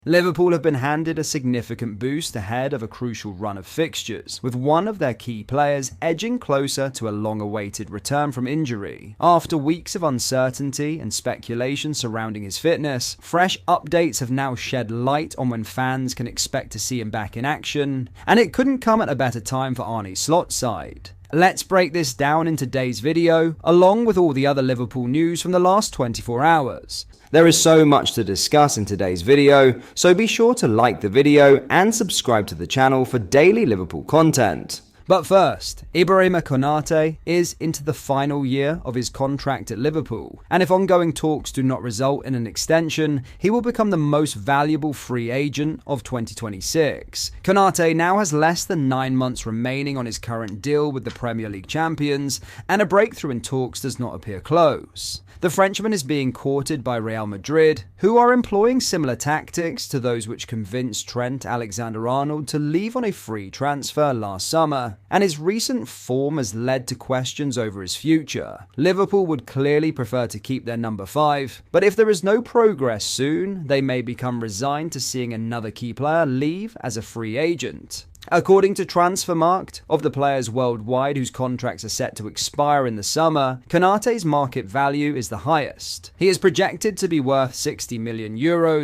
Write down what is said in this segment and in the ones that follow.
Liverpool have been handed a significant boost ahead of a crucial run of fixtures, with one of their key players edging closer to a long-awaited return from injury. After weeks of uncertainty and speculation surrounding his fitness, fresh updates have now shed light on when fans can expect to see him back in action, and it couldn't come at a better time for Arne Slot's side. Let's break this down in today's video, along with all the other Liverpool news from the last 24 hours. There is so much to discuss in today's video, so be sure to like the video and subscribe to the channel for daily Liverpool content. But first, Ibrahima Konate is into the final year of his contract at Liverpool, and if ongoing talks do not result in an extension, he will become the most valuable free agent of 2026. Konate now has less than 9 months remaining on his current deal with the Premier League champions, and a breakthrough in talks does not appear close. The Frenchman is being courted by Real Madrid, who are employing similar tactics to those which convinced Trent Alexander-Arnold to leave on a free transfer last summer, and his recent form has led to questions over his future. Liverpool would clearly prefer to keep their number 5, but if there is no progress soon, they may become resigned to seeing another key player leave as a free agent. According to Transfermarkt, of the players worldwide whose contracts are set to expire in the summer, Konate's market value is the highest. He is projected to be worth €60 million,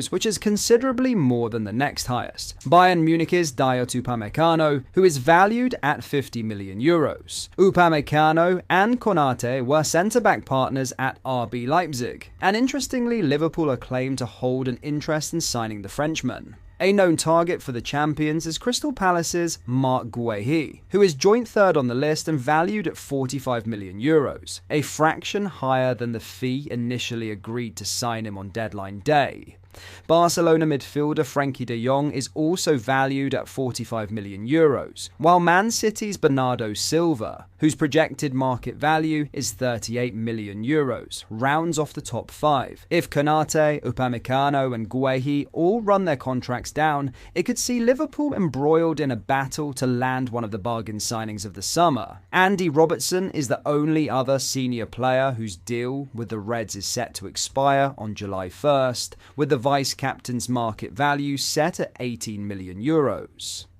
which is considerably more than the next highest, Bayern Munich's Dayot Upamecano, who is valued at €50 million. Upamecano and Konate were centre-back partners at RB Leipzig, and interestingly, Liverpool are claimed to hold an interest in signing the Frenchman. A known target for the champions is Crystal Palace's Marc Guehi, who is joint third on the list and valued at €45 million, a fraction higher than the fee initially agreed to sign him on deadline day. Barcelona midfielder Frenkie de Jong is also valued at €45 million, while Man City's Bernardo Silva, whose projected market value is €38 million, rounds off the top 5. If Konate, Upamecano and Guehi all run their contracts down, it could see Liverpool embroiled in a battle to land one of the bargain signings of the summer. Andy Robertson is the only other senior player whose deal with the Reds is set to expire on July 1st, with the vice-captain's market value set at €18 million.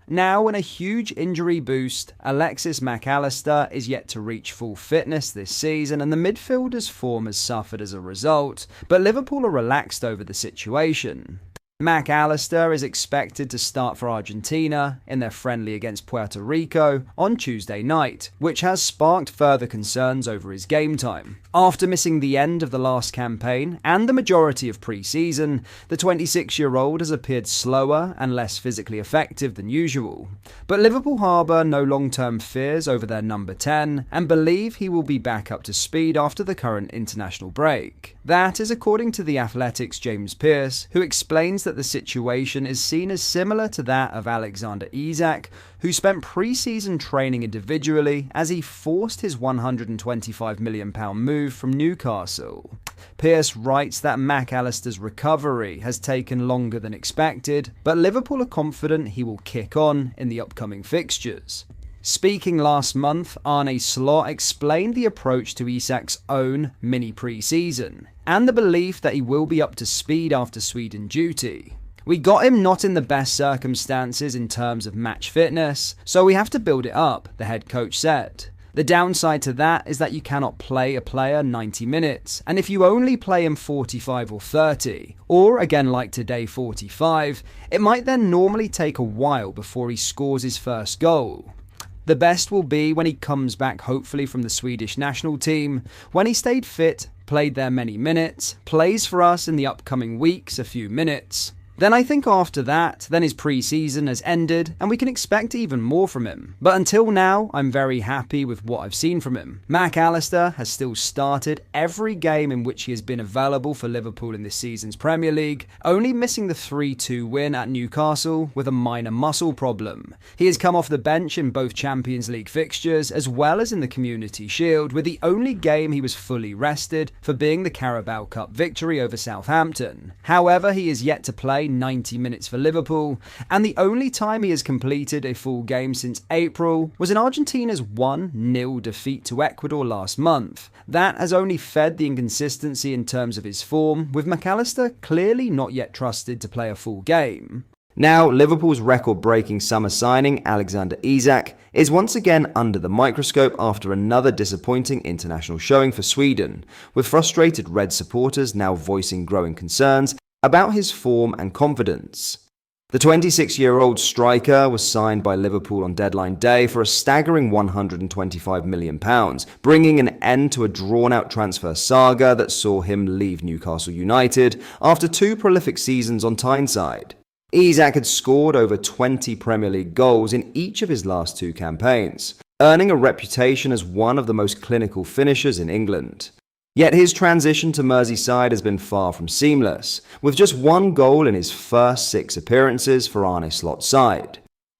Now, in a huge injury boost, Alexis Mac Allister is yet to reach full fitness this season, and the midfielder's form has suffered as a result, but Liverpool are relaxed over the situation. Mac Allister is expected to start for Argentina in their friendly against Puerto Rico on Tuesday night, which has sparked further concerns over his game time. After missing the end of the last campaign and the majority of pre-season, the 26-year-old has appeared slower and less physically effective than usual. But Liverpool harbour no long-term fears over their number 10 and believe he will be back up to speed after the current international break. That is according to The Athletic's James Pearce, who explains that the situation is seen as similar to that of Alexander Isak, who spent pre-season training individually as he forced his £125 million move from Newcastle. Pearce writes that Mac Allister's recovery has taken longer than expected, but Liverpool are confident he will kick on in the upcoming fixtures. Speaking last month, Arne Slot explained the approach to Isak's own mini pre-season, and the belief that he will be up to speed after Sweden duty. We got him not in the best circumstances in terms of match fitness, so we have to build it up, the head coach said. The downside to that is that you cannot play a player 90 minutes, and if you only play him 45 or 30, or again like today 45, it might then normally take a while before he scores his first goal. The best will be when he comes back hopefully from the Swedish national team, when he stayed fit, played there many minutes, plays for us in the upcoming weeks a few minutes. Then I think after that, then his pre-season has ended and we can expect even more from him. But until now, I'm very happy with what I've seen from him. Mac Allister has still started every game in which he has been available for Liverpool in this season's Premier League, only missing the 3-2 win at Newcastle with a minor muscle problem. He has come off the bench in both Champions League fixtures as well as in the Community Shield, with the only game he was fully rested for being the Carabao Cup victory over Southampton. However, he is yet to play play 90 minutes for Liverpool, and the only time he has completed a full game since April was in Argentina's 1-0 defeat to Ecuador last month. That has only fed the inconsistency in terms of his form, with Allister clearly not yet trusted to play a full game. Now, Liverpool's record-breaking summer signing, Alexander Isak, is once again under the microscope after another disappointing international showing for Sweden, with frustrated Red supporters now voicing growing concerns about his form and confidence. The 26-year-old striker was signed by Liverpool on deadline day for a staggering £125 million, bringing an end to a drawn-out transfer saga that saw him leave Newcastle United after 2 prolific seasons on Tyneside. Isak had scored over 20 Premier League goals in each of his last 2 campaigns, earning a reputation as one of the most clinical finishers in England. Yet his transition to Merseyside has been far from seamless, with just 1 goal in his first 6 appearances for Arne Slot's side.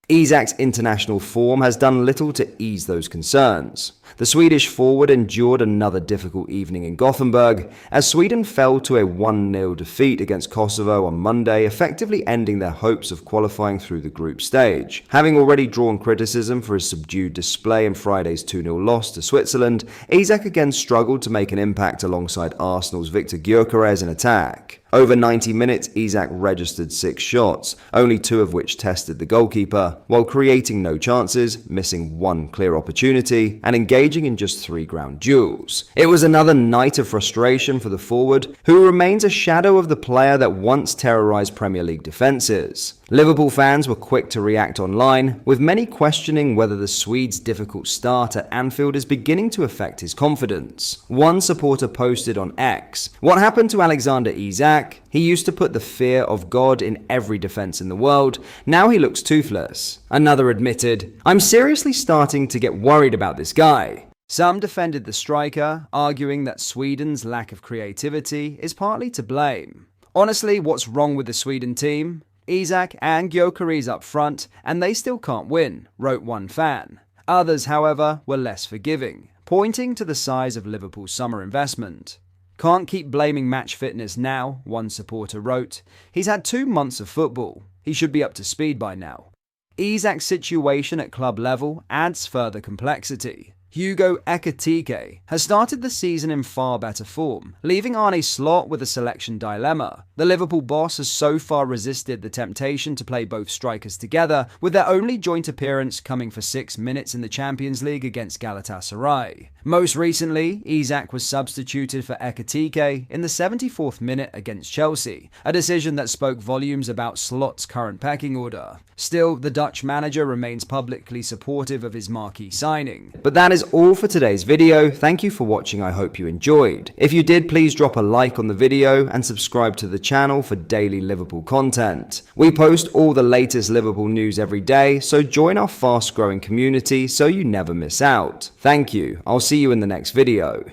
Isak's international form has done little to ease those concerns. The Swedish forward endured another difficult evening in Gothenburg as Sweden fell to a 1-0 defeat against Kosovo on Monday, effectively ending their hopes of qualifying through the group stage. Having already drawn criticism for his subdued display in Friday's 2-0 loss to Switzerland, Isak again struggled to make an impact alongside Arsenal's Victor Gyökeres in attack. Over 90 minutes, Isak registered 6 shots, only 2 of which tested the goalkeeper, while creating no chances, missing 1 clear opportunity, and engaging in just 3 ground duels. It was another night of frustration for the forward, who remains a shadow of the player that once terrorized Premier League defenses. Liverpool fans were quick to react online, with many questioning whether the Swede's difficult start at Anfield is beginning to affect his confidence. One supporter posted on X, "What happened to Alexander Isak? He used to put the fear of God in every defense in the world. Now he looks toothless." Another admitted, "I'm seriously starting to get worried about this guy." Some defended the striker, arguing that Sweden's lack of creativity is partly to blame. Honestly, what's wrong with the Sweden team? Isak and Gyökeres up front, and they still can't win, wrote one fan. Others, however, were less forgiving, pointing to the size of Liverpool's summer investment. "Can't keep blaming match fitness now," one supporter wrote. "He's had 2 months of football. He should be up to speed by now." Isak's situation at club level adds further complexity. Hugo Ekitike has started the season in far better form, leaving Arne Slot with a selection dilemma. The Liverpool boss has so far resisted the temptation to play both strikers together, with their only joint appearance coming for 6 minutes in the Champions League against Galatasaray. Most recently, Isak was substituted for Ekitike in the 74th minute against Chelsea, a decision that spoke volumes about Slot's current pecking order. Still, the Dutch manager remains publicly supportive of his marquee signing. But that is all for today's video. Thank you for watching. I hope you enjoyed. If you did, please drop a like on the video and subscribe to the channel for daily Liverpool content. We post all the latest Liverpool news every day, so join our fast-growing community so you never miss out. Thank you. I'll see you in the next video.